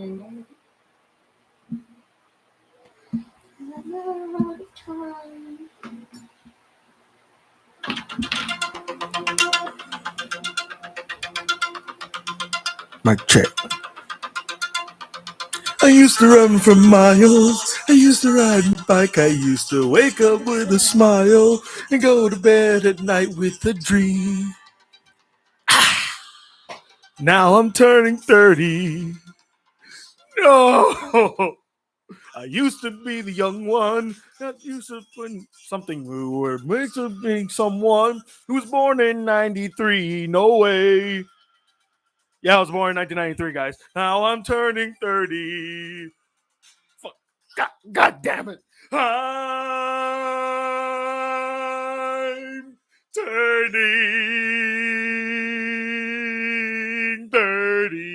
and time. Mic check. I used to run for miles. I used to ride my bike. I used to wake up with a smile and go to bed at night with a dream. Now I'm turning 30. No! I used to be the young one that used to win something who were mixed of being someone who was born in 93. No way. Yeah, I was born in 1993, guys. Now I'm turning 30. Fuck. God damn it. I'm turning 30.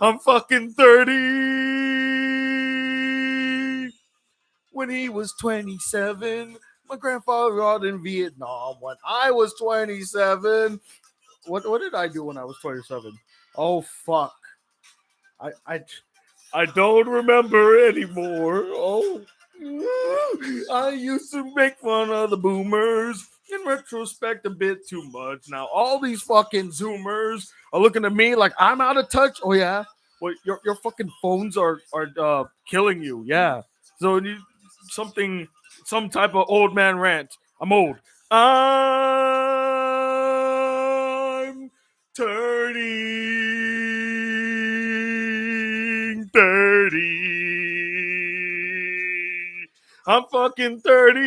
I'm fucking 30. When he was 27, my grandfather out in Vietnam when I was 27. What did I do when I was 27? Oh fuck. I I don't remember anymore. Oh, I used to make fun of the boomers. In retrospect, a bit too much. Now all these fucking Zoomers are looking at me like I'm out of touch. Oh yeah, well your fucking phones are killing you. Yeah. So you, something, some type of old man rant. I'm old. I'm turning 30. I'm fucking 30.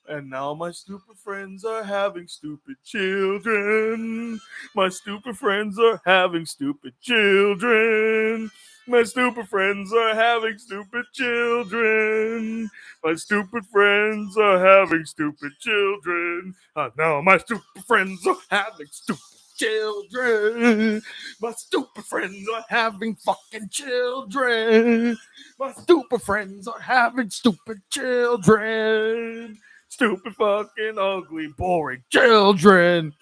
And now my stupid friends are having stupid children. My stupid friends are having stupid children. My stupid friends are having stupid children. My stupid friends are having stupid children. Now my stupid friends are having stupid children. My stupid friends are having fucking children. My stupid friends are having stupid children. Stupid fucking ugly boring children.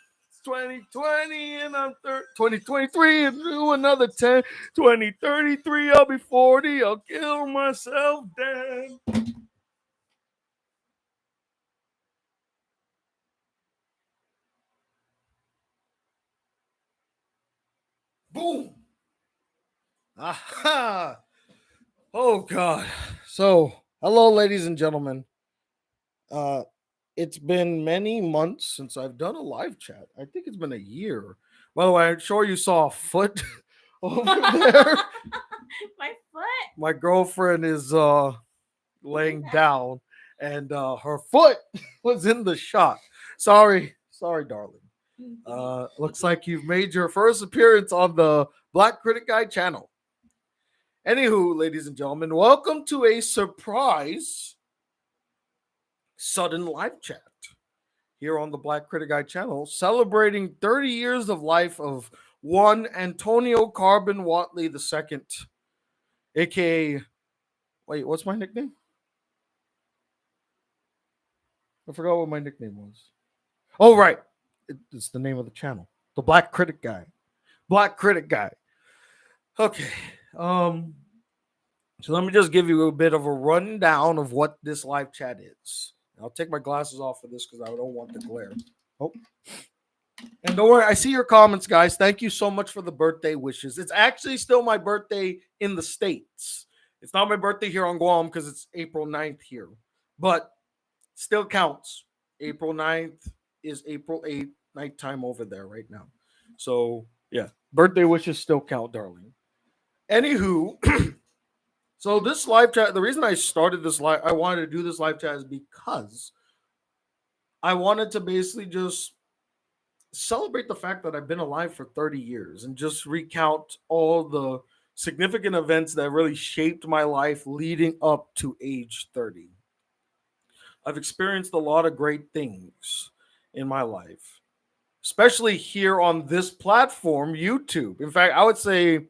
2020 and I'm 2023 and do another 10. 2033 I'll be 40. I'll kill myself dead. Boom. Aha. Oh god. So, hello ladies and gentlemen. It's been many months since I've done a live chat. I think it's been a year. By the way, I'm sure you saw a foot over there. My foot. My girlfriend is laying down and her foot was in the shot. Sorry, darling. Looks like you've made your first appearance on the Black Critic Guy channel. Anywho, ladies and gentlemen, welcome to a surprise sudden live chat here on the Black Critic Guy channel, celebrating 30 years of life of one Antonio Carbon Watley II, aka, wait, what's my nickname? I forgot what my nickname was. Oh, right. It's the name of the channel. The Black Critic Guy. Black Critic Guy. Okay. So let me just give you a bit of a rundown of what this live chat is. I'll take my glasses off for this because I don't want the glare. Oh. And don't worry, I see your comments, guys. Thank you so much for the birthday wishes. It's actually still my birthday in the States. It's not my birthday here on Guam because it's April 9th here. But still counts. April 9th is April 8th, nighttime over there right now. So, yeah, birthday wishes still count, darling. Anywho, so this live chat, the reason I started this live, I wanted to do this live chat is because I wanted to basically just celebrate the fact that I've been alive for 30 years and just recount all the significant events that really shaped my life leading up to age 30. I've experienced a lot of great things in my life, especially here on this platform, YouTube. In fact, I would say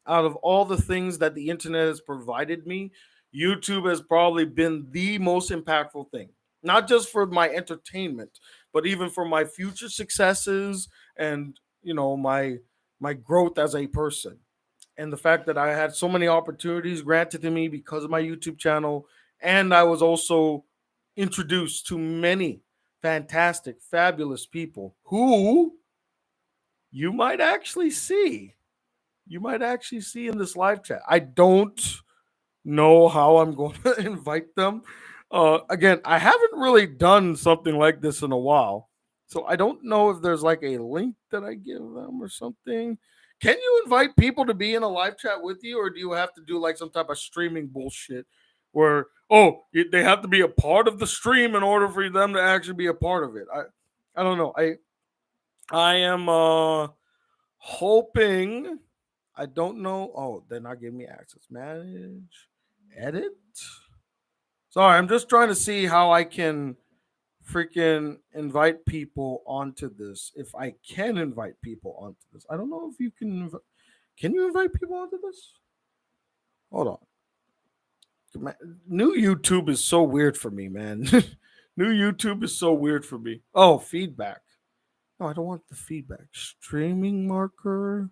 out of all the things that the internet has provided me, YouTube has probably been the most impactful thing. Not just for my entertainment, but even for my future successes and my growth as a person, and the fact that I had so many opportunities granted to me because of my YouTube channel, and I was also introduced to many fantastic, fabulous people who you might actually see. You might actually see in this live chat. I don't know how I'm going to invite them. Again, I haven't really done something like this in a while. So I don't know if there's like a link that I give them or something. Can you invite people to be in a live chat with you, or do you have to do like some type of streaming bullshit where they have to be a part of the stream in order for them to actually be a part of it? I don't know. I am hoping. I don't know. Oh, they're not giving me access. Manage, edit. Sorry, I'm just trying to see how I can freaking invite people onto this. If I can invite people onto this, I don't know if you can. Can you invite people onto this? Hold on. New YouTube is so weird for me, man. New YouTube is so weird for me. Oh, feedback. No, I don't want the feedback. Streaming marker.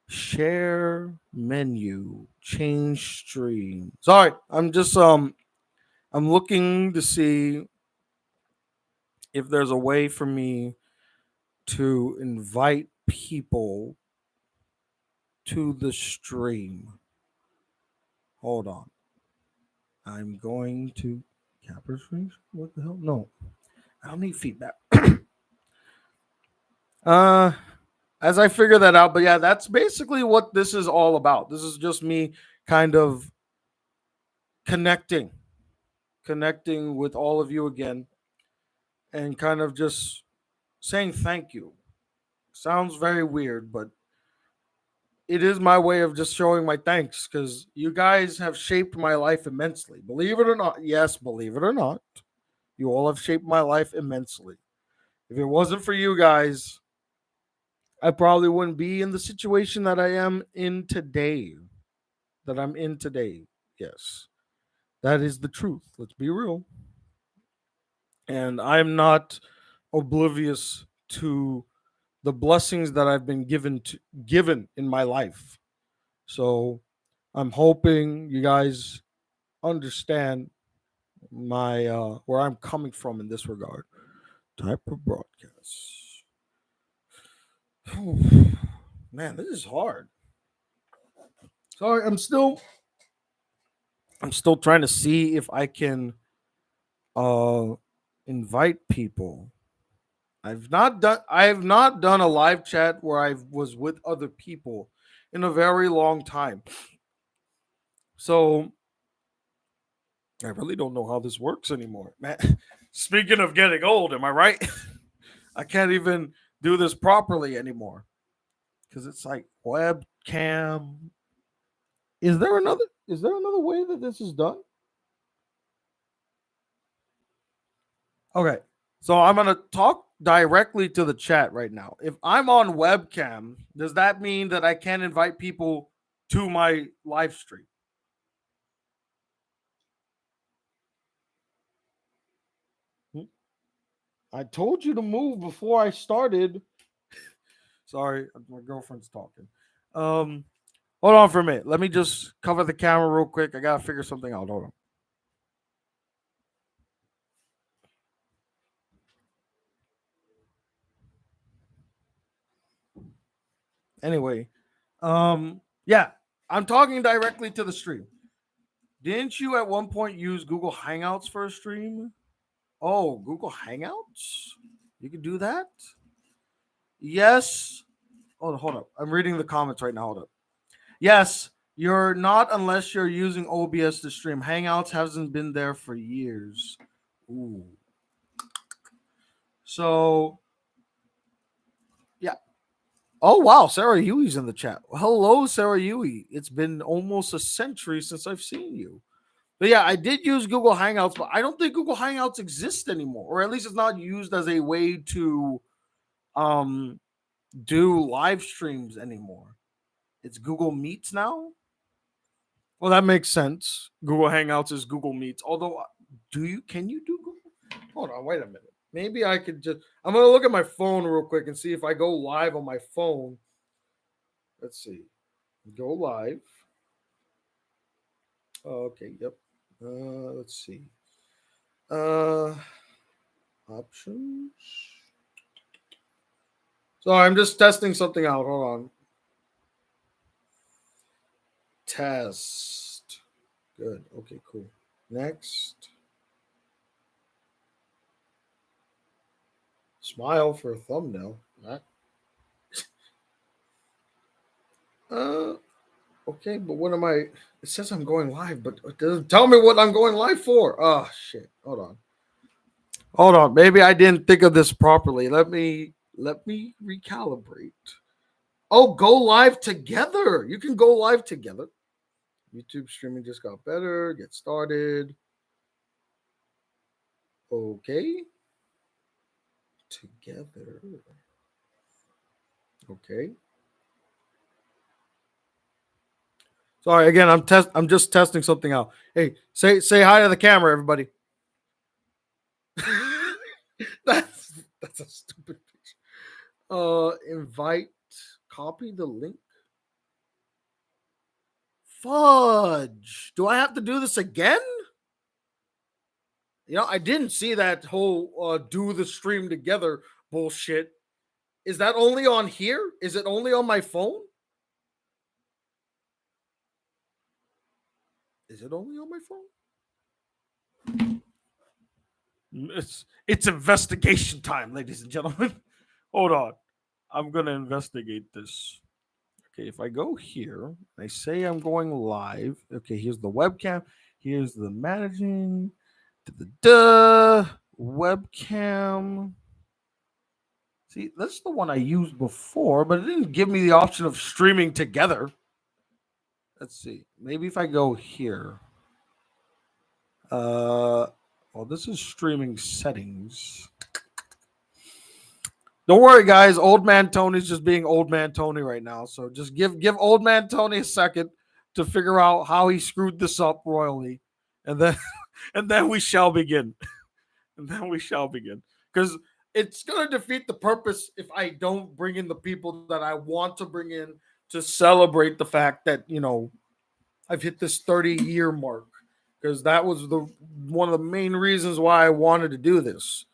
Share menu. Change stream. Sorry, I'm looking to see if there's a way for me to invite people to the stream. Hold on. I'm going to capture screen. What the hell? No. I don't need feedback. uh as I figure that out, but yeah, that's basically what this is all about. This is just me kind of connecting, connecting with all of you again and kind of just saying thank you. Sounds very weird, but it is my way of just showing my thanks because you guys have shaped my life immensely. Believe it or not, yes, believe it or not, you all have shaped my life immensely. If it wasn't for you guys, I probably wouldn't be in the situation that I am in today. That I'm in today. Yes, that is the truth. Let's be real. And I'm not oblivious to the blessings that I've been given in my life. So I'm hoping you guys understand my where I'm coming from in this regard. Type of broadcast. Man, this is hard. Sorry, I'm still trying to see if I can uh invite people. I have not done a live chat where I was with other people in a very long time. So I really don't know how this works anymore. Man, speaking of getting old, am I right? I can't even do this properly anymore because it's like webcam. Is there another way that this is done? Okay. So I'm going to talk directly to the chat right now. If I'm on webcam, does that mean that I can't invite people to my live stream? Hmm? I told you to move before I started. Sorry, my girlfriend's talking. Um, Hold on for a minute. Let me just cover the camera real quick. I gotta figure something out. Hold on. Anyway, yeah, I'm talking directly to the stream. Didn't you at one point use Google Hangouts for a stream? Oh, Google Hangouts? You can do that? Yes. Oh, hold up. I'm reading the comments right now. Hold up. Yes, you're not unless you're using OBS to stream. Hangouts hasn't been there for years. Ooh. So, yeah. Oh, wow. Sarah Huey's in the chat. Hello, Sarah Huey. It's been almost a century since I've seen you. But yeah, I did use Google Hangouts, but I don't think Google Hangouts exists anymore, or at least it's not used as a way to um do live streams anymore. It's Google Meets now. Well, that makes sense. Google Hangouts is Google Meets. Although, can you do Google? Hold on, wait a minute. Maybe I could just. I'm gonna look at my phone real quick and see if I go live on my phone. Let's see. Go live. Okay. Yep. Let's see. Uh, options. Sorry, I'm just testing something out. Hold on. Test. Good. Okay. Cool. Next. Smile for a thumbnail. Right. Uh. Okay, but what am I? It says I'm going live, but it doesn't tell me what I'm going live for. Oh shit! Hold on. Hold on. Maybe I didn't think of this properly. Let me recalibrate. Oh, go live together. You can go live together. YouTube streaming just got better. Get started. Okay. Together. Okay. Sorry again. I'm just testing something out. Hey, say hi to the camera, everybody. That's a stupid picture. Invite. Copy the link. Fudge. Do I have to do this again? I didn't see that whole do the stream together bullshit. Is that only on here? Is it only on my phone? Is it only on my phone? It's investigation time, ladies and gentlemen. Hold on. I'm gonna investigate this. Okay, if I go here, I say I'm going live. Okay, here's the webcam. Here's the managing. Webcam. See, that's the one I used before, but it didn't give me the option of streaming together. Let's see. Maybe if I go here. Well, this is streaming settings. Don't worry, guys. Old man Tony's just being old man Tony right now. So just give old man Tony a second to figure out how he screwed this up royally, and then and then we shall begin. And then we shall begin. Because it's going to defeat the purpose if I don't bring in the people that I want to bring in to celebrate the fact that, I've hit this 30-year mark. Because that was one of the main reasons why I wanted to do this.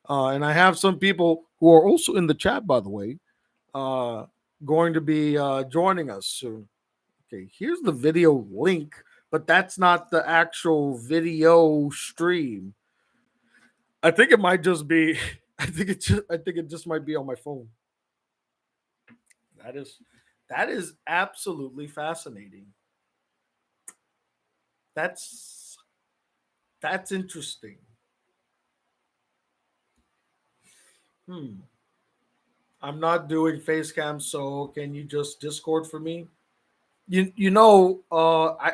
And I have some people who are also in the chat, by the way, going to be joining us soon. Okay, here's the video link, but that's not the actual video stream. I think it might just be. I think it just might be on my phone. That is absolutely fascinating. That's interesting. I'm not doing face cam, so can you just Discord for me?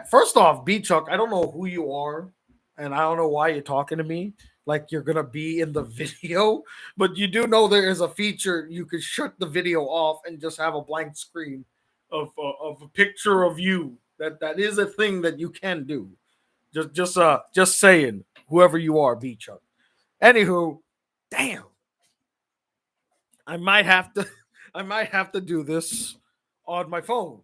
First off, B Chuck, I don't know who you are, and I don't know why you're talking to me like you're gonna be in the video, but you do know there is a feature you could shut the video off and just have a blank screen of a picture of you. That is a thing that you can do. Just saying, whoever you are, B Chuck. Anywho, damn, I might have to I might have to do this on my phone.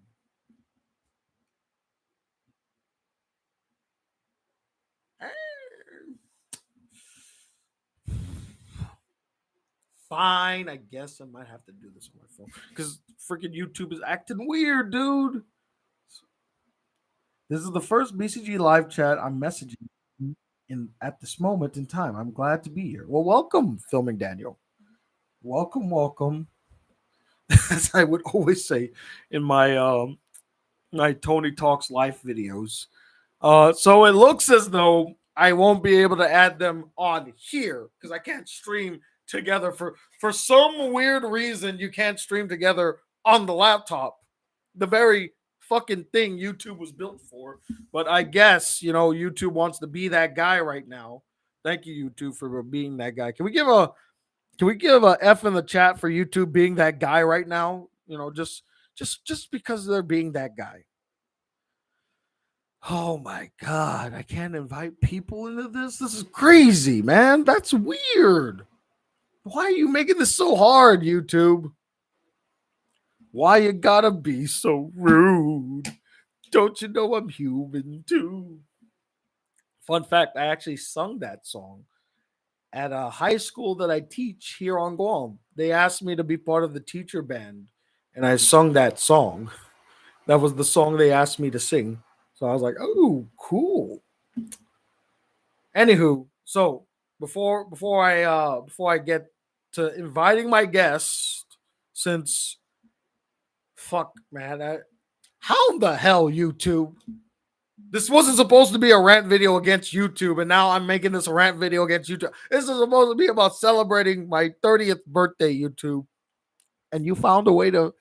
Fine, I guess I might have to do this on my phone because freaking YouTube is acting weird, dude. This is the first BCG live chat I'm messaging in at this moment in time. I'm glad to be here. Well, welcome, filming Daniel. Welcome. As I would always say in my Tony Talks live videos. So it looks as though I won't be able to add them on here because I can't stream together for some weird reason. You can't stream together on the laptop, the very fucking thing YouTube was built for. But I guess YouTube wants to be that guy right now. Thank you, YouTube, for being that guy. Can we give a F in the chat for YouTube being that guy right now? Just because they're being that guy. Oh my god, I can't invite people into this. This is crazy, man. That's weird. Why are you making this so hard, YouTube? Why you gotta be so rude? Don't you know I'm human too? Fun fact, I actually sung that song at a high school that I teach here on Guam. They asked me to be part of the teacher band, and I sung that song. That was the song they asked me to sing. So I was like, "Oh, cool." Anywho, so before I get to inviting my guest, since fuck man, how the hell YouTube? This wasn't supposed to be a rant video against YouTube, and now I'm making this a rant video against YouTube. This is supposed to be about celebrating my 30th birthday, YouTube, and you found a way to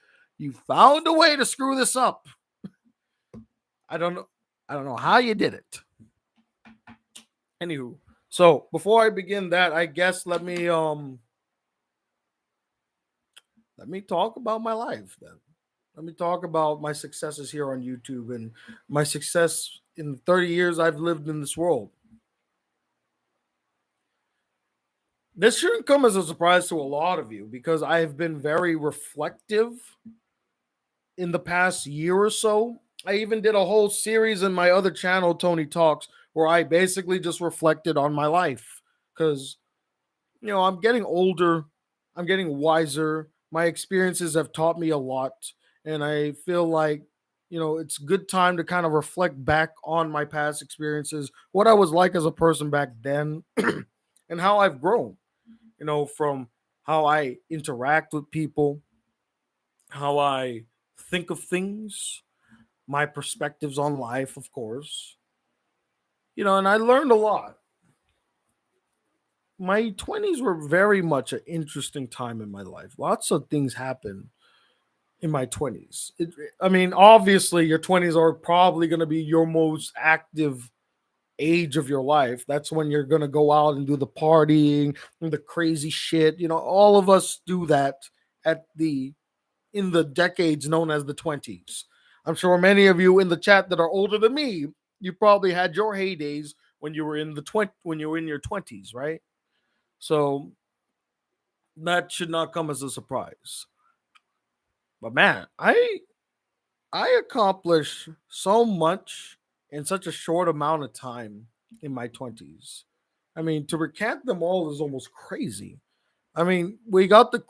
screw this up. I don't know. I don't know how you did it. Anywho, so before I begin that, I guess let me talk about my life then. Let me talk about my successes here on YouTube and my success in the 30 years I've lived in this world. This shouldn't come as a surprise to a lot of you because I have been very reflective in the past year or so. I even did a whole series in my other channel, Tony Talks, where I basically just reflected on my life because I'm getting older, I'm getting wiser. My experiences have taught me a lot, and I feel like it's a good time to kind of reflect back on my past experiences, what I was like as a person back then, and how I've grown. From how I interact with people, how I think of things, my perspectives on life, of course. And I learned a lot. My 20s were very much an interesting time in my life. Lots of things happened in my 20s. I mean, obviously, your 20s are probably going to be your most active age of your life. That's when you're going to go out and do the partying and the crazy shit. All of us do that at the in the decades known as the 20s. I'm sure many of you in the chat that are older than me, you probably had your heydays when you were in your 20s, right? So that should not come as a surprise. But man, I accomplished so much in such a short amount of time in my 20s. I mean, to recant them all is almost crazy. I mean, we got the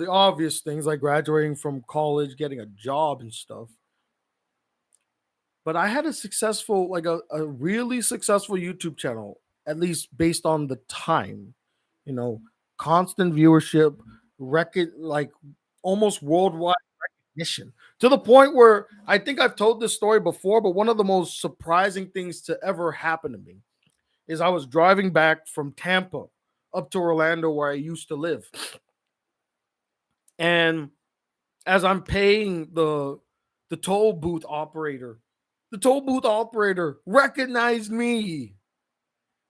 obvious things like graduating from college, getting a job and stuff. But I had a really successful YouTube channel, at least based on the time, you know, constant viewership, record like almost worldwide recognition to the point where I think I've told this story before, but one of the most surprising things to ever happen to me is I was driving back from Tampa up to Orlando where I used to live. And as I'm paying the toll booth operator, the toll booth operator recognized me.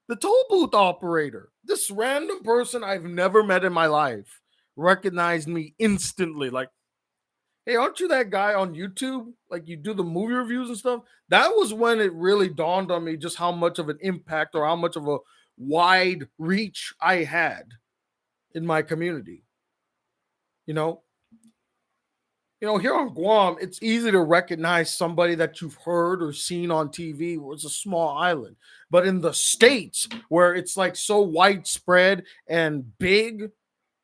The toll booth operator, this random person I've never met in my life, recognized me instantly. Like, hey, aren't you that guy on YouTube? Like, you do the movie reviews and stuff. That was when it really dawned on me just how much of an impact or how much of a wide reach I had in my community. You know, here on Guam, it's easy to recognize somebody that you've heard or seen on TV where it's a small island. But in the States, where it's like so widespread and big,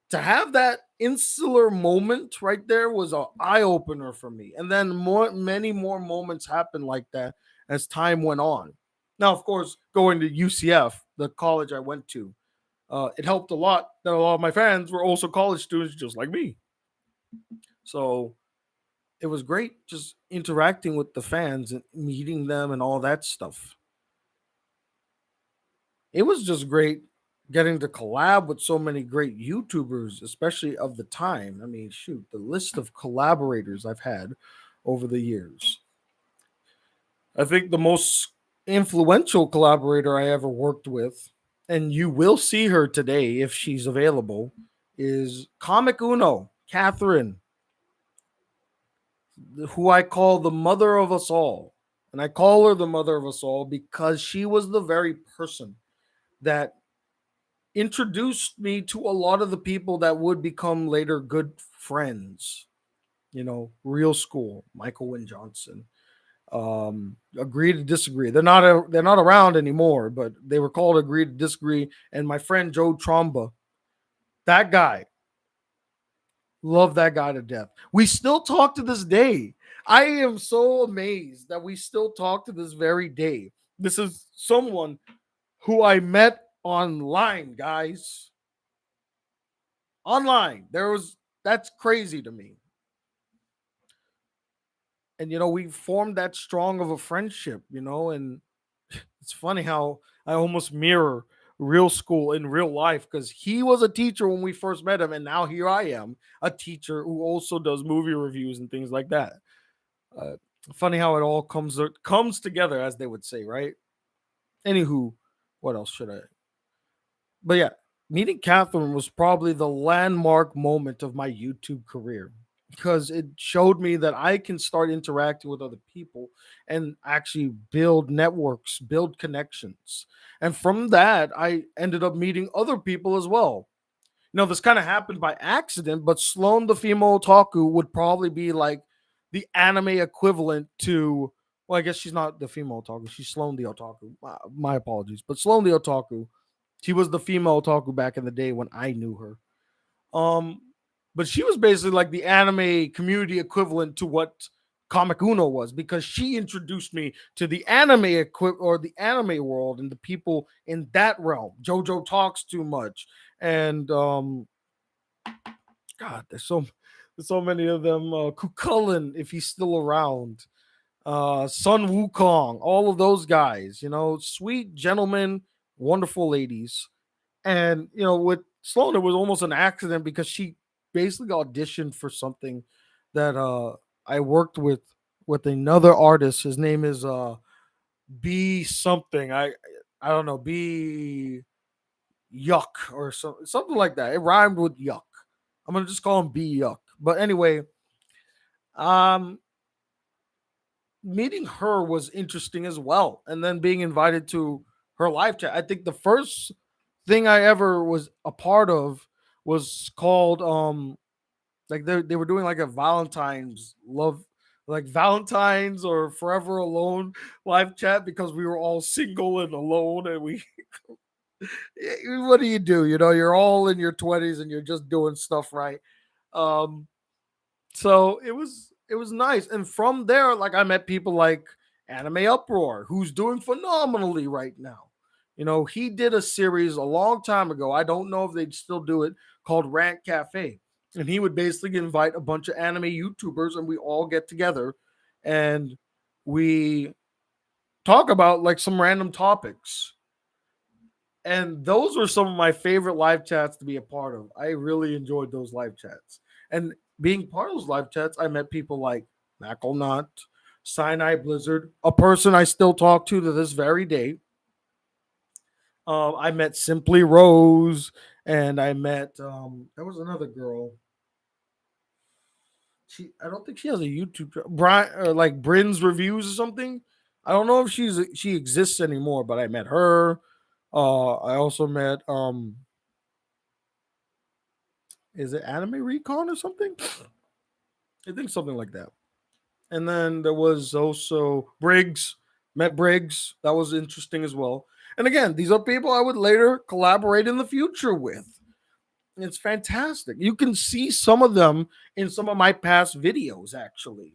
to have that insular moment right there was an eye opener for me. And then many more moments happened like that as time went on. Now, of course, going to UCF, the college I went to, it helped a lot that a lot of my friends were also college students just like me. So it was great just interacting with the fans and meeting them and all that stuff. It was just great getting to collab with so many great YouTubers, especially of the time. I mean, shoot, the list of collaborators I've had over the years. I think the most influential collaborator I ever worked with, and you will see her today if she's available, is Comic Uno, Catherine, who I call the mother of us all. And I call her the mother of us all because she was the very person that introduced me to a lot of the people that would become later good friends. Real school, Michael Wynn Johnson. Agree to disagree. They're not around anymore, but they were called Agree to Disagree. And my friend Joe Tromba, that guy, love that guy to death. We still talk to this day. I am so amazed that we still talk to this very day. This is someone who I met online, guys. Online. That's crazy to me. And we formed that strong of a friendship, and it's funny how I almost mirror real school in real life because he was a teacher when we first met him, and now here I am, a teacher who also does movie reviews and things like that. Uh, Funny how it all comes together, as they would say, right? Anywho, what else should I? But yeah, meeting Catherine was probably the landmark moment of my YouTube career because it showed me that I can start interacting with other people and actually build networks, build connections. And from that, I ended up meeting other people as well. This kind of happened by accident, but Sloan the female otaku would probably be like the anime equivalent to. Well, I guess she's not the female otaku. She's Sloan the otaku. My apologies, but Sloan the otaku. She was the female otaku back in the day when I knew her. Um, but she was basically like the anime community equivalent to what Comic Uno was because she introduced me to the or the anime world and the people in that realm. JoJo Talks Too Much and God, there's so many of them. Kukulin, if he's still around. Sun Wukong, all of those guys. Sweet gentlemen, wonderful ladies. And with Sloan, it was almost an accident because she basically auditioned for something that I worked with another artist. His name is B something. I don't know, B Yuck or something like that. It rhymed with Yuck. I'm gonna just call him B Yuck. But anyway, um, meeting her was interesting as well, and then being invited to her live chat. I think the first thing I ever was a part of was called like they were doing like a Valentine's love like Valentine's or Forever Alone live chat because we were all single and alone and we what do you do? You're all in your 20s and you're just doing stuff right. Um so it was nice. And from there, like I met people like Anime Uproar, who's doing phenomenally right now. He did a series a long time ago. I don't know if they'd still do it called Rant Cafe. And he would basically invite a bunch of anime YouTubers and we all get together and we talk about like some random topics. And those were some of my favorite live chats to be a part of. I really enjoyed those live chats. And being part of those live chats, I met people like Knucklenut, Sinai Blizzard, a person I still talk to this very day. I met Simply Rose, and I met there was another girl. I don't think she has a YouTube Brian or like Bryn's reviews or something. I don't know if she exists anymore, but I met her. I also met is it Anime Recon or something? I think something like that. And then there was also Briggs, met Briggs. That was interesting as well. And again, these are people I would later collaborate in the future with. It's fantastic. You can see some of them in some of my past videos, actually.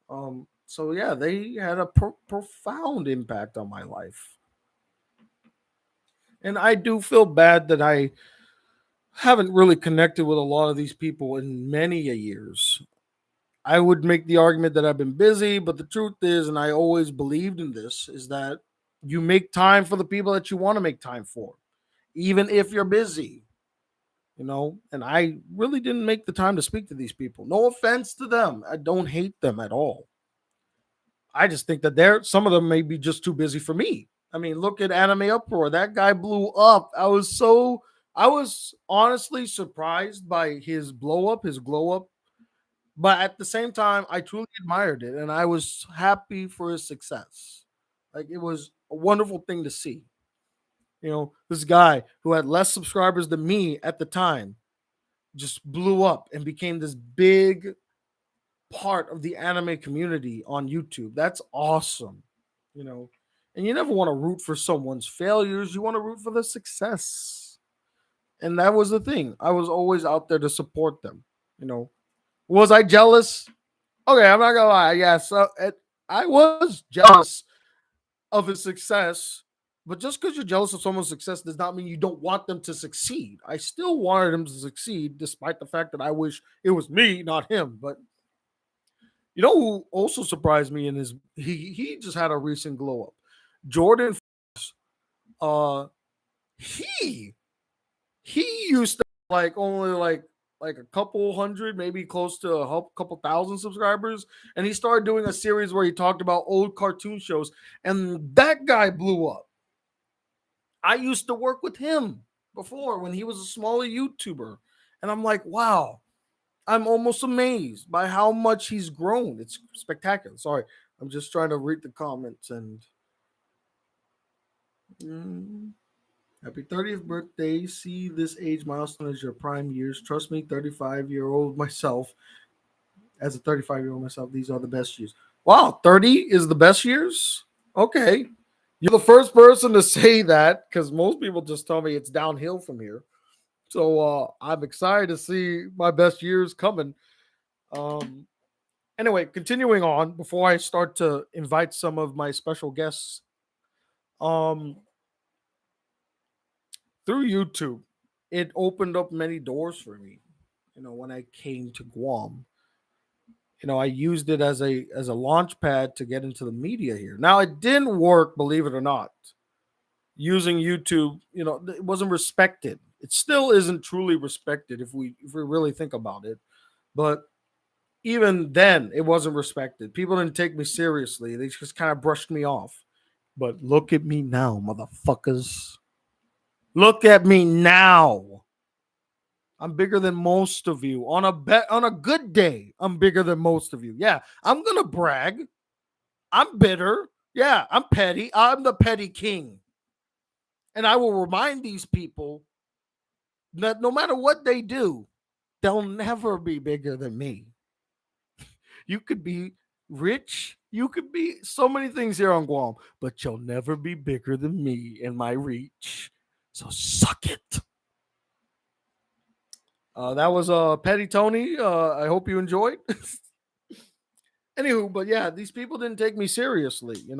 So yeah, they had a profound impact on my life. And I do feel bad that I haven't really connected with a lot of these people in many a years. I would make the argument that I've been busy, but the truth is, and I always believed in this, is that you make time for the people that you want to make time for, even if you're busy, And I really didn't make the time to speak to these people. No offense to them. I don't hate them at all. I just think that some of them may be just too busy for me. I mean, look at Anime Uproar. That guy blew up. I was honestly surprised by his blow up, his glow up. But at the same time, I truly admired it and I was happy for his success. Like it was a wonderful thing to see. This guy who had less subscribers than me at the time just blew up and became this big part of the anime community on YouTube. That's awesome, you know. And you never want to root for someone's failures. You want to root for their success. And that was the thing. I was always out there to support them. You know, was I jealous? Okay, I'm not gonna lie. Yes, I was jealous of his success. But just because you're jealous of someone's success does not mean you don't want them to succeed. I still wanted him to succeed, despite the fact that I wish it was me, not him. But you know who also surprised me in his he just had a recent glow up. Jordan, uh, he he used to like only like a couple hundred, maybe close to a couple thousand subscribers, and he started doing a series where he talked about old cartoon shows, and that guy blew up. I used to work with him before when he was a smaller YouTuber, and I'm like, wow, I'm almost amazed by how much he's grown. It's spectacular. Sorry, I'm just trying to read the comments and. Mm, Happy 30th birthday. See this age milestone as your prime years. Trust me, 35-year-old myself, as a 35-year-old myself, these are the best years. Wow, 30 is the best years? Okay. You're the first person to say that because most people just tell me it's downhill from here. So I'm excited to see my best years coming. Um, anyway, continuing on before I start to invite some of my special guests. Um, through YouTube, it opened up many doors for me. When I came to Guam, I used it as a launch pad to get into the media here. Now it didn't work, believe it or not. Using YouTube, it wasn't respected. It still isn't truly respected if we really think about it. But even then, it wasn't respected. People didn't take me seriously. They just kind of brushed me off. But look at me now, motherfuckers. Look at me now. I'm bigger than most of you. On a good day, I'm bigger than most of you. Yeah, I'm gonna brag. I'm bitter. Yeah, I'm petty. I'm the petty king. And I will remind these people that no matter what they do, they'll never be bigger than me. You could be rich. You could be so many things here on Guam, but you'll never be bigger than me in my reach. So suck it. That was Petty Tony. I hope you enjoyed. Anywho, but yeah, these people didn't take me seriously, and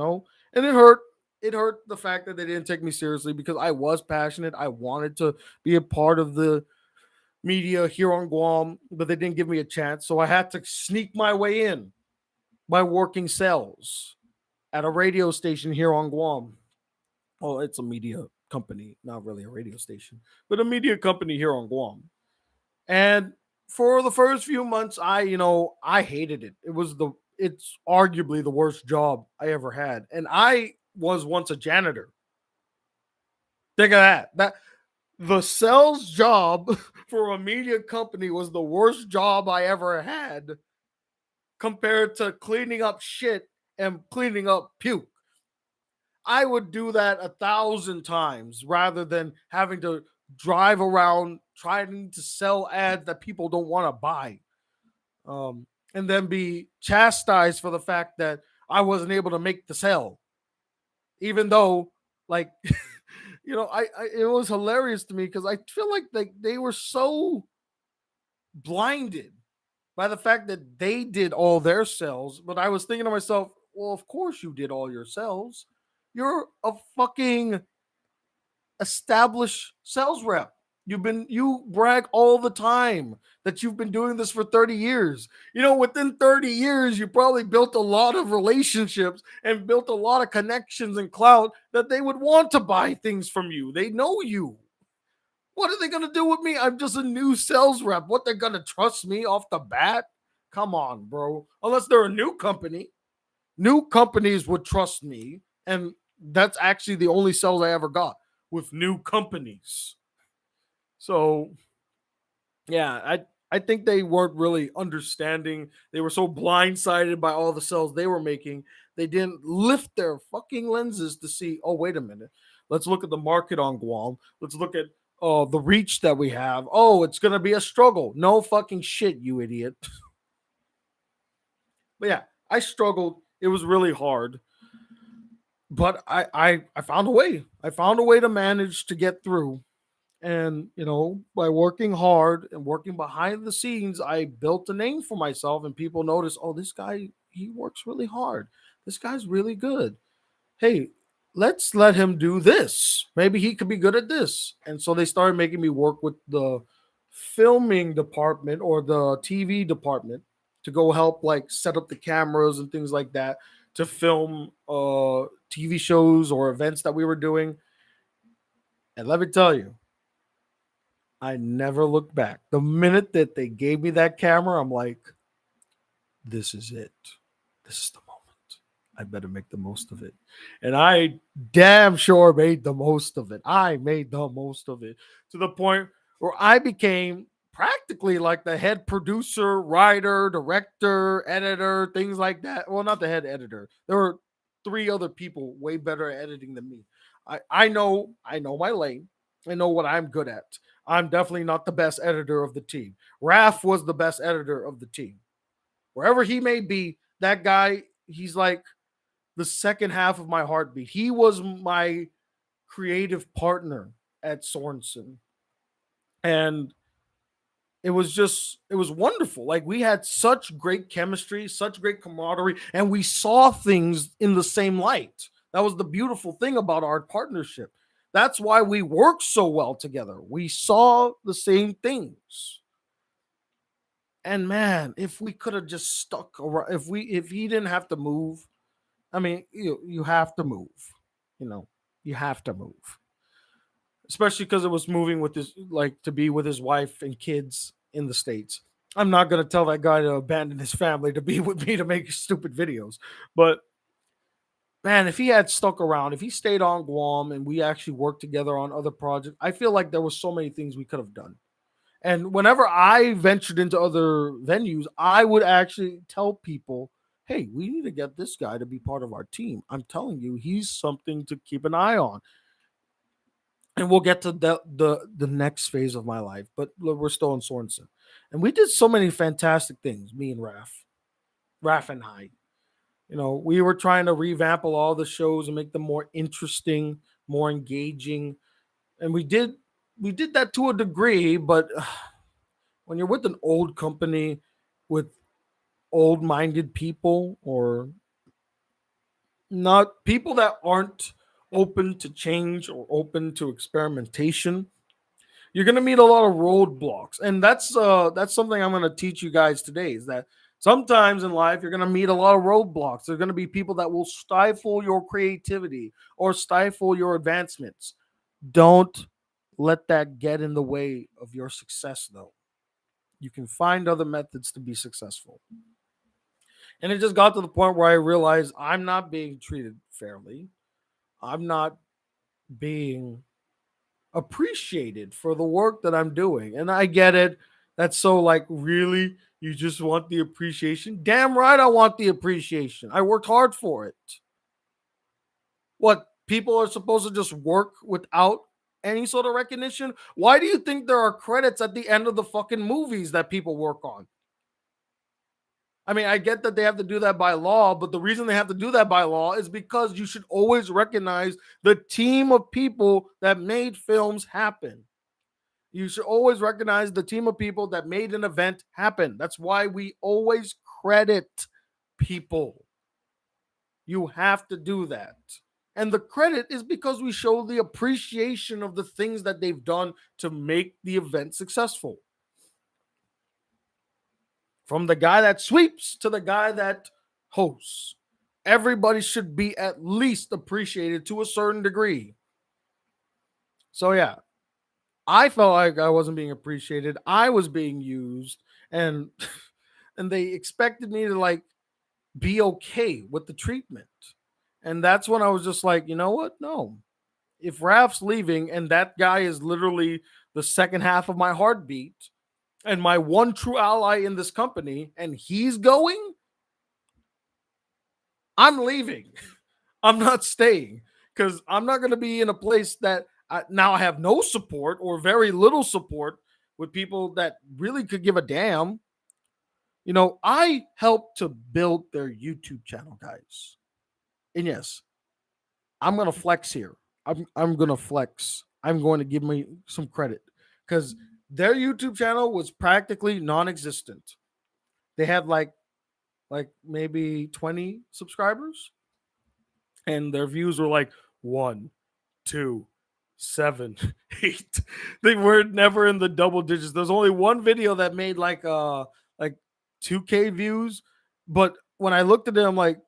it hurt. It hurt the fact that they didn't take me seriously because I was passionate. I wanted to be a part of the media here on Guam, but they didn't give me a chance. So I had to sneak my way in by working sales at a radio station here on Guam. Oh, it's a media company, not really a radio station, but a media company here on Guam. And for the first few months, I hated it. It's arguably the worst job I ever had. And I was once a janitor. Think of that. That the sales job for a media company was the worst job I ever had compared to cleaning up shit and cleaning up puke. I would do that 1,000 times rather than having to drive around trying to sell ads that people don't want to buy. And then be chastised for the fact that I wasn't able to make the sale, even though, like, I it was hilarious to me because I feel like they were so blinded by the fact that they did all their sales. But I was thinking to myself, well, of course you did all your sales. You're a fucking established sales rep. You brag all the time that you've been doing this for 30 years. Within 30 years, you probably built a lot of relationships and built a lot of connections and clout that they would want to buy things from you. They know you. What are they gonna do with me? I'm just a new sales rep. What, they're gonna trust me off the bat? Come on, bro. Unless they're a new company. New companies would trust me, and that's actually the only sales I ever got with new companies. So, yeah, I think they weren't really understanding. They were so blindsided by all the sales they were making. They didn't lift their fucking lenses to see, oh, wait a minute. Let's look at the market on Guam. Let's look at the reach that we have. Oh, it's gonna be a struggle. No fucking shit, you idiot. But yeah, I struggled. It was really hard, but I found a way. I found a way to manage to get through. And by working hard and working behind the scenes, I built a name for myself, and people notice, oh, this guy, he works really hard. This guy's really good. Hey, let's let him do this. Maybe he could be good at this. And so they started making me work with the filming department or the TV department to go help like set up the cameras and things like that to film TV shows or events that we were doing. And let me tell you, I never looked back. The minute that they gave me that camera, I'm like, this is it. This is the moment. I better make the most of it. And I damn sure made the most of it. I made the most of it to the point where I became practically like the head producer, writer, director, editor, things like that. Well, not the head editor. There were three other people way better at editing than me. I know my lane. I know what I'm good at. I'm definitely not the best editor of the team. Raf was the best editor of the team. Wherever he may be, that guy, he's like the second half of my heartbeat. He was my creative partner at Sorensen. And it was wonderful. Like we had such great chemistry, such great camaraderie, and we saw things in the same light. That was the beautiful thing about our partnership. That's why we worked so well together. We saw the same things. And man, if we could have just stuck around, if he didn't have to move, I mean, you have to move. You know, you have to move, especially because it was moving with his like to be with his wife and kids in the states. I'm not gonna tell that guy to abandon his family to be with me to make stupid videos, but man, if he had stuck around, if he stayed on Guam and we actually worked together on other projects, I feel like there was so many things we could have done. And whenever I ventured into other venues, I would actually tell people, hey, we need to get this guy to be part of our team. I'm telling you, he's something to keep an eye on. And we'll get to the next phase of my life, but we're still in Sorensen. And we did so many fantastic things, me and Raf and I. We were trying to revamp all the shows and make them more interesting, more engaging. And we did that to a degree, but when you're with an old company with old-minded people or not people that aren't open to change or open to experimentation, you're going to meet a lot of roadblocks. And that's something I'm going to teach you guys today is that sometimes in life you're going to meet a lot of roadblocks. There're going to be people that will stifle your creativity or stifle your advancements. Don't let that get in the way of your success, though. You can find other methods to be successful. And it just got to the point where I realized I'm not being treated fairly. I'm not being appreciated for the work that I'm doing. And I get it. That's so like, really? You just want the appreciation? Damn right, I want the appreciation. I worked hard for it. What? People are supposed to just work without any sort of recognition? Why do you think there are credits at the end of the fucking movies that people work on? I mean, I get that they have to do that by law, but the reason they have to do that by law is because you should always recognize the team of people that made films happen. You should always recognize the team of people that made an event happen. That's why we always credit people. You have to do that. And the credit is because we show the appreciation of the things that they've done to make the event successful. From the guy that sweeps to the guy that hosts. Everybody should be at least appreciated to a certain degree. So yeah, I felt like I wasn't being appreciated. I was being used, and and they expected me to like be okay with the treatment. And that's when I was just like, you know what? No. If Raf's leaving and that guy is literally the second half of my heartbeat and my one true ally in this company and he's going, I'm leaving. I'm not staying because I'm not going to be in a place that now I have no support or very little support with people that really could give a damn. I helped to build their YouTube channel, guys. And yes, I'm gonna flex here. I'm gonna flex. I'm going to give me some credit because their YouTube channel was practically non-existent. They had like maybe 20 subscribers, and their views were like 1, 2, 7, 8. They were never in the double digits. There's only one video that made like 2K views, but when I looked at it, I'm like,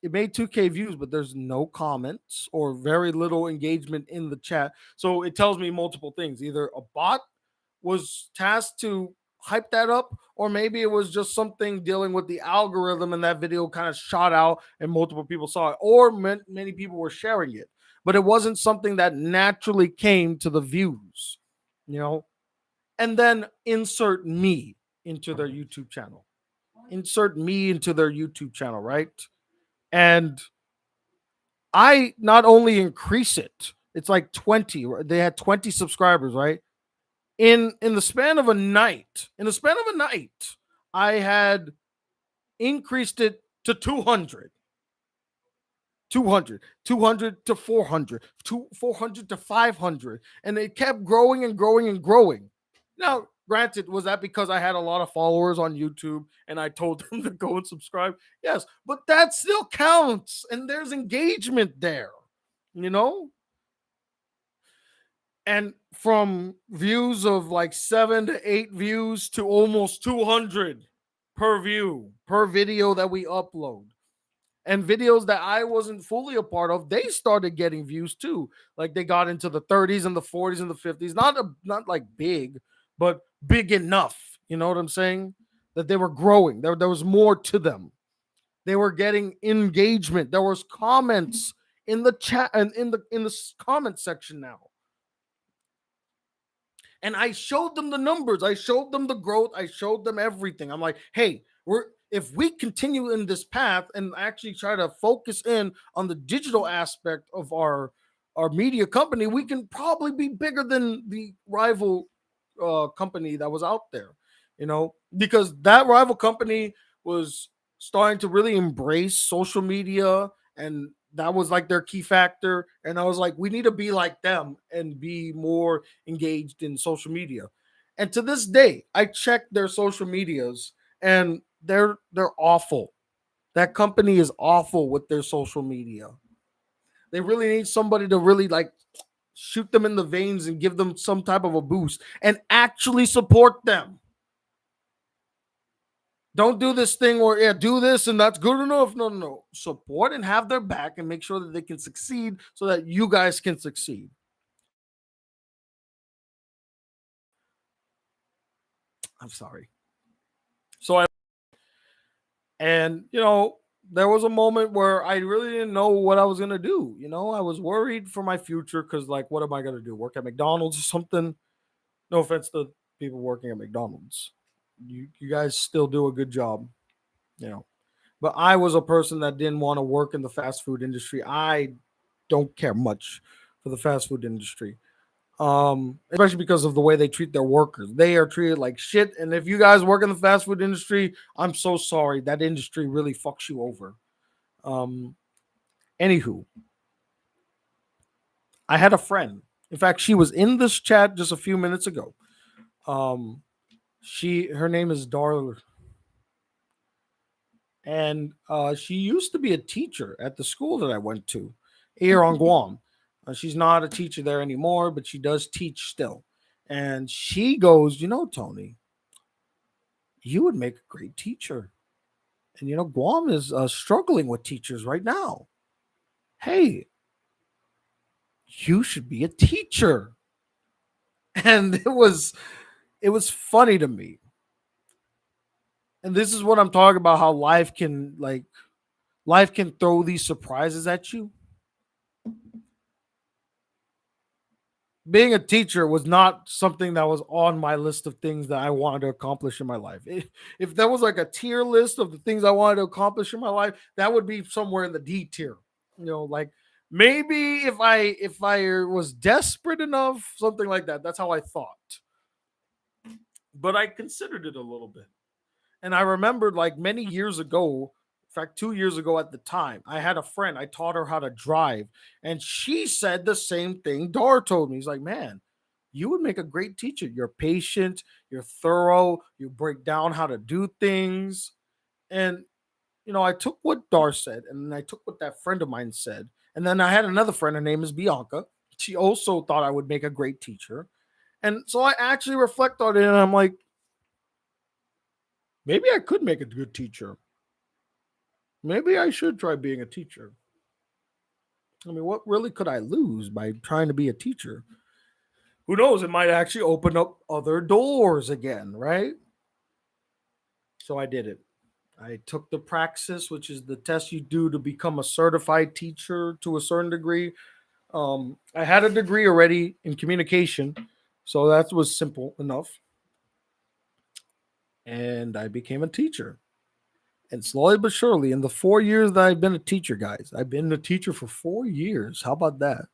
it made 2K views, but there's no comments or very little engagement in the chat. So it tells me multiple things. Either a bot was tasked to hype that up, or maybe it was just something dealing with the algorithm and that video kind of shot out and multiple people saw it, or many people were sharing it. But it wasn't something that naturally came to the views, you know? And then insert me into their YouTube channel. Insert me into their YouTube channel, right? And I not only increase it, it's like 20. They had 20 subscribers, right? In the span of a night, I had increased it to 200. 200 to 400, 400 to 500, and it kept growing and growing and growing. Now, granted, was that because I had a lot of followers on YouTube and I told them to go and subscribe? Yes, but that still counts, and there's engagement there, you know? And from views of like 7 to 8 views to almost 200 per view, per video that we upload. And videos that I wasn't fully a part of, they started getting views too. Like they got into the 30s and the 40s and the 50s. Not like big, but big enough. You know what I'm saying? That they were growing. There was more to them. They were getting engagement. There was comments in the chat and in the comment section now. And I showed them the numbers. I showed them the growth. I showed them everything. I'm like, hey, if we continue in this path and actually try to focus in on the digital aspect of our media company, we can probably be bigger than the rival company that was out there, because that rival company was starting to really embrace social media, and that was like their key factor. And I was like, we need to be like them and be more engaged in social media. And to this day, I check their social medias and they're awful. That company is awful with their social media. They really need somebody to really like shoot them in the veins and give them some type of a boost and actually support them. Don't do this thing where, yeah, do this and that's good enough. No, no, no. Support and have their back and make sure that they can succeed so that you guys can succeed. I'm sorry. So and there was a moment where I really didn't know what I was gonna do. I was worried for my future because, like, what am I gonna do? Work at McDonald's or something? No offense to people working at McDonald's. You guys still do a good job, you know. But I was a person that didn't want to work in the fast food industry. I don't care much for the fast food industry. Especially because of the way they treat their workers. They are treated like shit. And if you guys work in the fast food industry, I'm so sorry. That industry really fucks you over. Um, Anywho, I had a friend. In fact, she was in this chat just a few minutes ago. Um, her name is Darla, and she used to be a teacher at the school that I went to here on Guam. She's not a teacher there anymore, but she does teach still. And she goes, Tony, you would make a great teacher. And Guam is struggling with teachers right now. Hey, you should be a teacher. And it was funny to me. And this is what I'm talking about, how life can throw these surprises at you. Being a teacher was not something that was on my list of things that I wanted to accomplish in my life. If there was like a tier list of the things I wanted to accomplish in my life, that would be somewhere in the D tier. Like Maybe if I was desperate enough, something like that. That's how I thought. But I considered it a little bit. And I remembered like many years ago, in fact, 2 years ago at the time, I had a friend. I taught her how to drive. And she said the same thing Dar told me. He's like, man, you would make a great teacher. You're patient, you're thorough, you break down how to do things. And, I took what Dar said and then I took what that friend of mine said. And then I had another friend, her name is Bianca. She also thought I would make a great teacher. And so I actually reflect on it and I'm like, maybe I could make a good teacher. Maybe I should try being a teacher. I mean, what really could I lose by trying to be a teacher? Who knows? It might actually open up other doors again, right? So I did it. I took the praxis, which is the test you do to become a certified teacher to a certain degree. I had a degree already in communication, so that was simple enough. And I became a teacher. And slowly but surely, in the 4 years that I've been a teacher, guys, I've been a teacher for 4 years. How about that?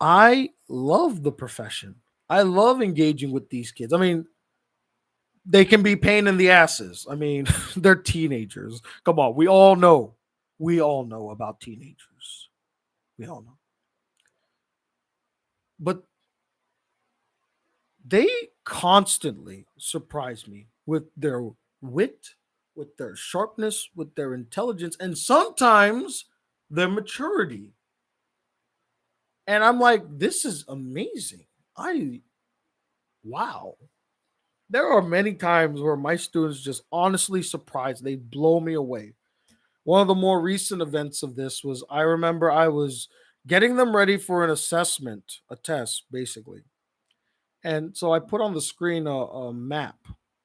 I love the profession. I love engaging with these kids. I mean, they can be pain in the asses. I mean, they're teenagers. Come on, we all know. We all know about teenagers. We all know. But they constantly surprise me with their wit, with their sharpness, with their intelligence, and sometimes their maturity. And I'm like, this is amazing. Wow. There are many times where my students just honestly surprise. They blow me away. One of the more recent events of this was I remember I was getting them ready for an assessment, a test, basically. And so I put on the screen a map,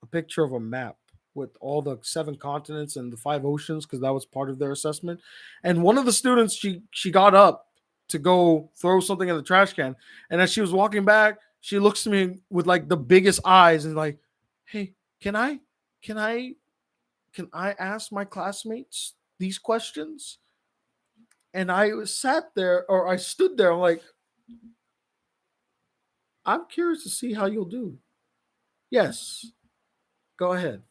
a picture of a map with all the seven continents and the five oceans because that was part of their assessment. And one of the students, she got up to go throw something in the trash can, and as she was walking back, she looks to me with like the biggest eyes and like, "Hey, can I, can I, can I ask my classmates these questions?" And I sat there, or I stood there, I'm like, "I'm curious to see how you'll do." Yes, go ahead.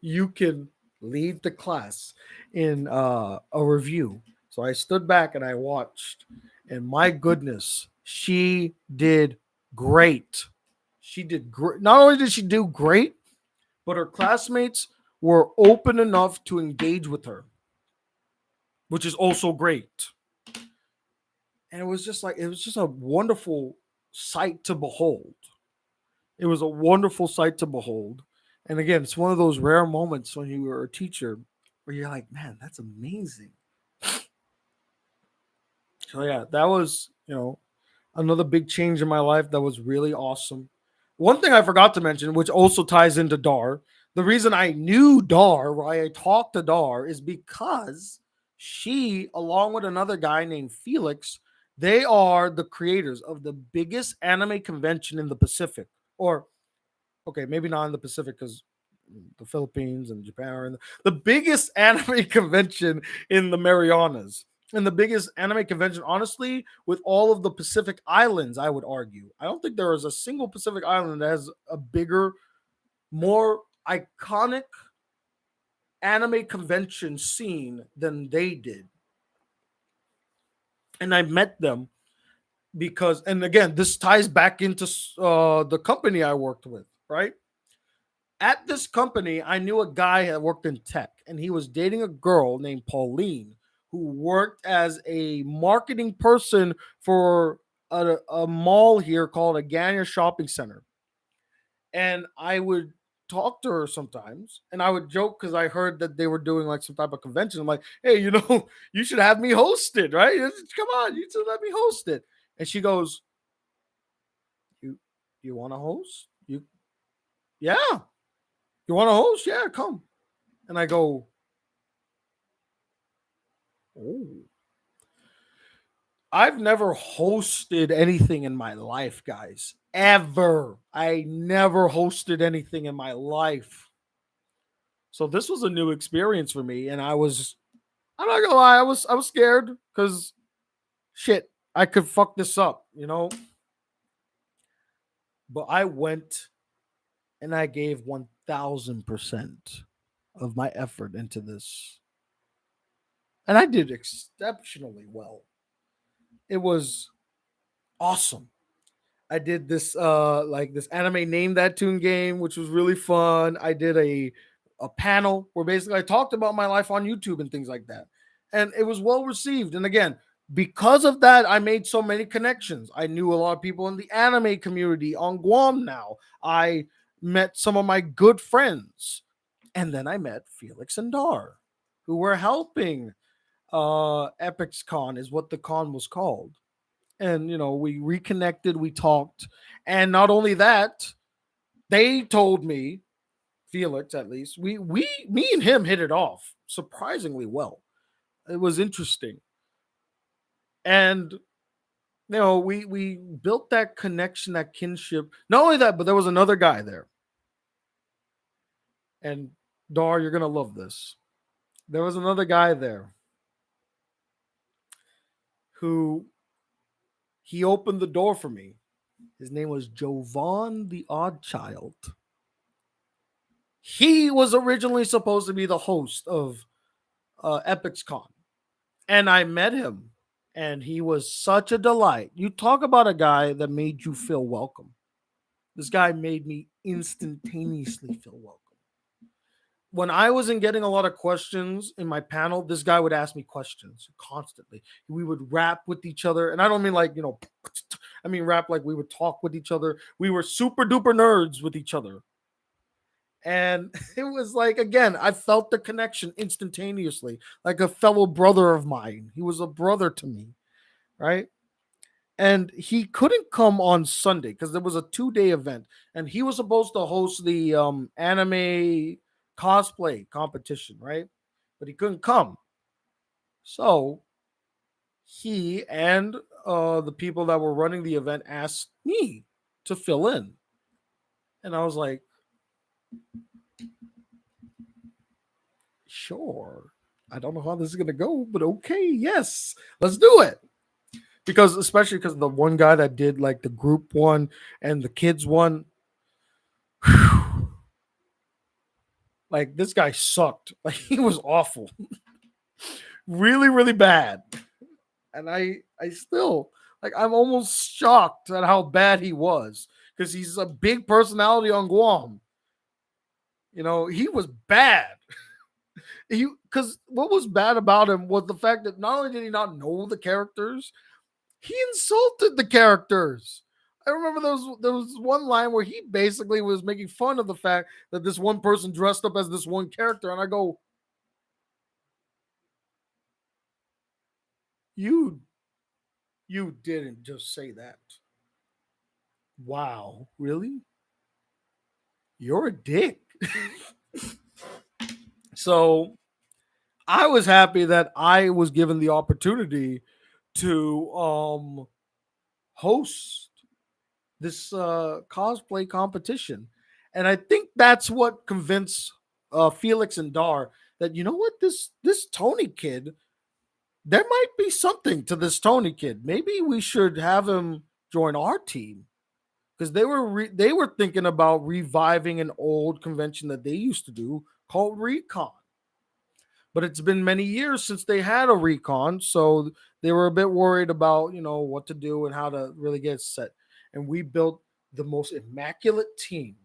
You can lead the class in a review. So I stood back and I watched, and my goodness, she did great. She did great. Not only did she do great, but her classmates were open enough to engage with her, which is also great. And it was just a wonderful sight to behold. It was a wonderful sight to behold. And again, it's one of those rare moments when you were a teacher where you're like, man, that's amazing. So yeah, that was, another big change in my life that was really awesome. One thing I forgot to mention, which also ties into Dar, the reason I knew Dar, why I talked to Dar, is because she, along with another guy named Felix, they are the creators of the biggest anime convention in the Pacific, or okay, maybe not in the Pacific because the Philippines and Japan are in the biggest anime convention in the Marianas. And the biggest anime convention, honestly, with all of the Pacific Islands, I would argue. I don't think there is a single Pacific Island that has a bigger, more iconic anime convention scene than they did. And I met them because, and again, this ties back into the company I worked with, right? At this company, I knew a guy that worked in tech, and he was dating a girl named Pauline who worked as a marketing person for a mall here called a Ganya Shopping Center. And I would talk to her sometimes, and I would joke because I heard that they were doing like some type of convention. I'm like, hey, you should have me hosted, right? Come on, you should let me host it. And she goes, you you want to host? Yeah, you want to host? Yeah, come. And I go, oh, I've never hosted anything in my life, guys. Ever. I never hosted anything in my life. So this was a new experience for me, and I'm not gonna lie, I was scared because shit, I could fuck this up, you know? But I went and I gave 1000% of my effort into this. And I did exceptionally well. It was awesome. I did this like this anime name that tune game, which was really fun. I did a panel where basically I talked about my life on YouTube and things like that. And it was well received. And again, because of that, I made so many connections. I knew a lot of people in the anime community on Guam now. I met some of my good friends. And then I met Felix and Dar, who were helping Epics Con is what the con was called. And we reconnected, we talked, and not only that, they told me, Felix at least, we me and him hit it off surprisingly well. It was interesting. And we built that connection, that kinship. Not only that, but there was another guy there. And Dar, you're gonna love this. There was another guy there who he opened the door for me. His name was Jovan the Odd Child. He was originally supposed to be the host of EpicsCon, and I met him, and he was such a delight. You talk about a guy that made you feel welcome. This guy made me instantaneously feel welcome. When I wasn't getting a lot of questions in my panel, this guy would ask me questions constantly. We would rap with each other, and I don't mean like I mean rap like we would talk with each other. We were super duper nerds with each other. And it was like, again, I felt the connection instantaneously, like a fellow brother of mine. He was a brother to me, right? And he couldn't come on Sunday because there was a 2-day event, and he was supposed to host the anime cosplay competition, right? But he couldn't come. So he and the people that were running the event asked me to fill in. And I was like, sure. I don't know how this is gonna go, but okay, yes, let's do it. Because especially because the one guy that did like the group one and the kids one, like this guy sucked. Like he was awful, really, really bad. And I still like I'm almost shocked at how bad he was because he's a big personality on Guam. He was bad. Because what was bad about him was the fact that not only did he not know the characters, he insulted the characters. I remember there was one line where he basically was making fun of the fact that this one person dressed up as this one character, and I go, "You you didn't just say that. Wow, really? You're a dick." So I was happy that I was given the opportunity to host this cosplay competition. And I think that's what convinced Felix and Dar that what this Tony kid, there might be something to this Tony kid. Maybe we should have him join our team because they were thinking about reviving an old convention that they used to do called Recon. But it's been many years since they had a Recon, so they were a bit worried about what to do and how to really get set. And we built the most immaculate team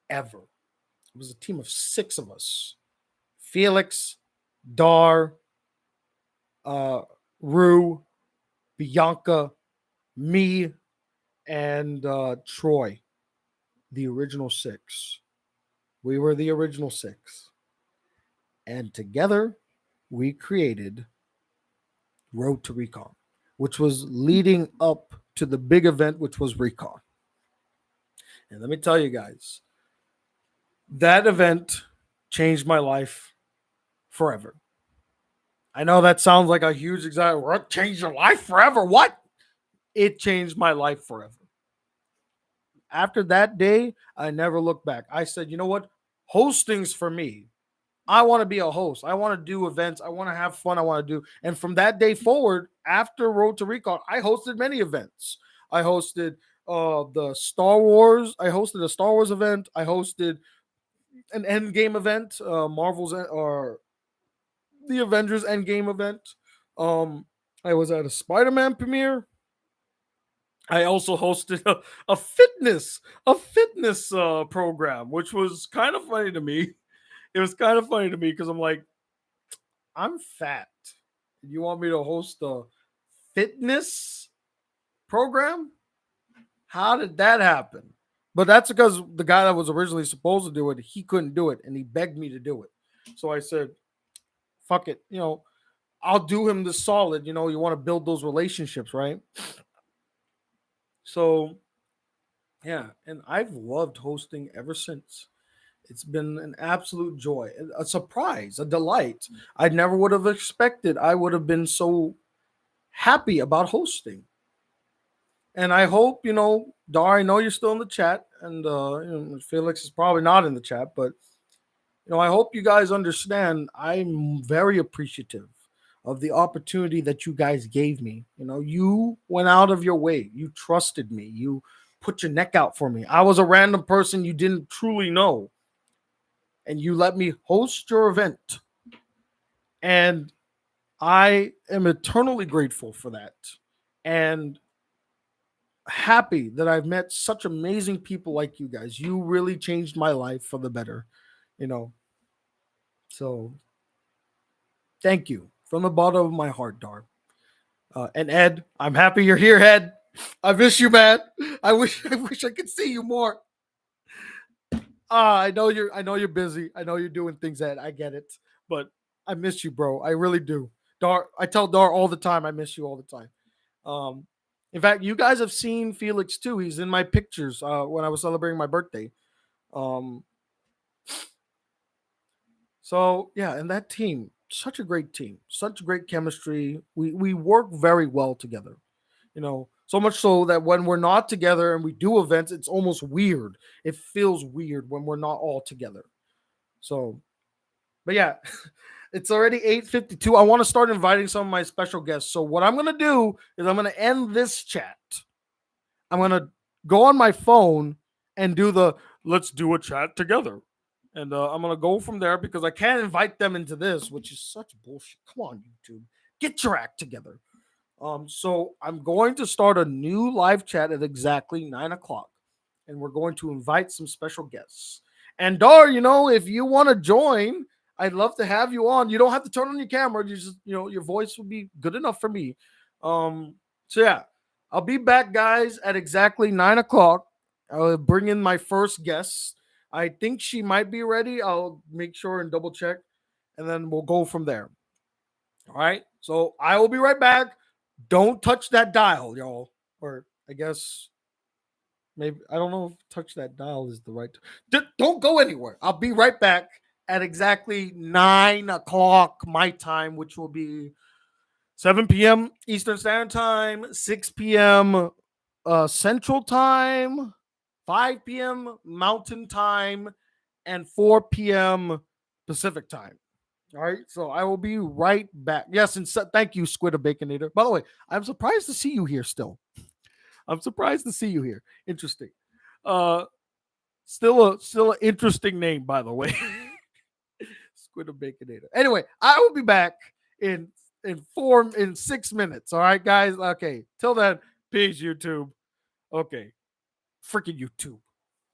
ever. It was a team of 6 of us: Felix, Dar, uh, Rue, Bianca, me, and Troy. The original 6. We were the original 6, and together we created Road to Recon, which was leading up to the big event, which was Recon. And let me tell you guys, that event changed my life forever. I know that sounds like a huge example. What changed your life forever? What? It changed my life forever. After that day, I never looked back. I said, you know what? Hosting's for me. I want to be a host. I want to do events. I want to have fun. I want to do. And from that day forward, after Road to Recon, I hosted many events. I hosted the Star Wars. I hosted a Star Wars event. I hosted an Endgame event, or the Avengers Endgame event. Um, I was at a Spider-Man premiere. I also hosted a fitness program, which was kind of funny to me. It was kind of funny to me because I'm like, I'm fat. You want me to host a fitness program? How did that happen? But that's because the guy that was originally supposed to do it, he couldn't do it, and he begged me to do it. So I said, "Fuck it, I'll do him the solid." You want to build those relationships, right? So yeah, and I've loved hosting ever since. It's been an absolute joy, a surprise, a delight. I never would have expected I would have been so happy about hosting. And I hope, Dar, I know you're still in the chat, and Felix is probably not in the chat, but I hope you guys understand I'm very appreciative of the opportunity that you guys gave me. You went out of your way. You trusted me. You put your neck out for me. I was a random person you didn't truly know, and you let me host your event. And I am eternally grateful for that. And happy that I've met such amazing people like you guys. You really changed my life for the better, you know. So thank you from the bottom of my heart, Dar. And Ed, I'm happy you're here, Ed. I miss you, man. I wish I could see you more. I know you're busy. I know you're doing things, Ed. I get it. But I miss you, bro. I really do. Dar, I tell Dar all the time I miss you all the time. Um, in fact, you guys have seen Felix too. He's in my pictures when I was celebrating my birthday. Um, so yeah, and that team, such a great team, such great chemistry. We work very well together. So much so that when we're not together and we do events, it's almost weird. It feels weird when we're not all together. So, but yeah, it's already 8:52. I want to start inviting some of my special guests. So what I'm gonna do is I'm gonna end this chat. I'm gonna go on my phone and do the let's do a chat together. And I'm gonna go from there because I can't invite them into this, which is such bullshit. Come on, YouTube, get your act together. So I'm going to start a new live chat at exactly 9 o'clock, and we're going to invite some special guests. And Dar, if you want to join, I'd love to have you on. You don't have to turn on your camera. You just, your voice would be good enough for me. So yeah, I'll be back, guys, at exactly 9 o'clock. I'll bring in my first guest. I think she might be ready. I'll make sure and double check, and then we'll go from there. All right. So I will be right back. Don't touch that dial, y'all. Or I guess maybe I don't know if touch that dial is the right. Don't go anywhere. I'll be right back at exactly 9 o'clock my time, which will be 7 p.m. Eastern Standard Time, 6 p.m. Central Time, 5 p.m. Mountain Time, and 4 p.m. Pacific Time. All right, so I will be right back. Yes, and thank you, Squid of Baconator. By the way, I'm surprised to see you here still. I'm surprised to see you here. Interesting. Uh, still an interesting name, by the way. Squid of Baconator. Anyway, I will be back in 6 minutes. All right, guys. Okay. Till then, peace, YouTube. Okay. Freaking YouTube.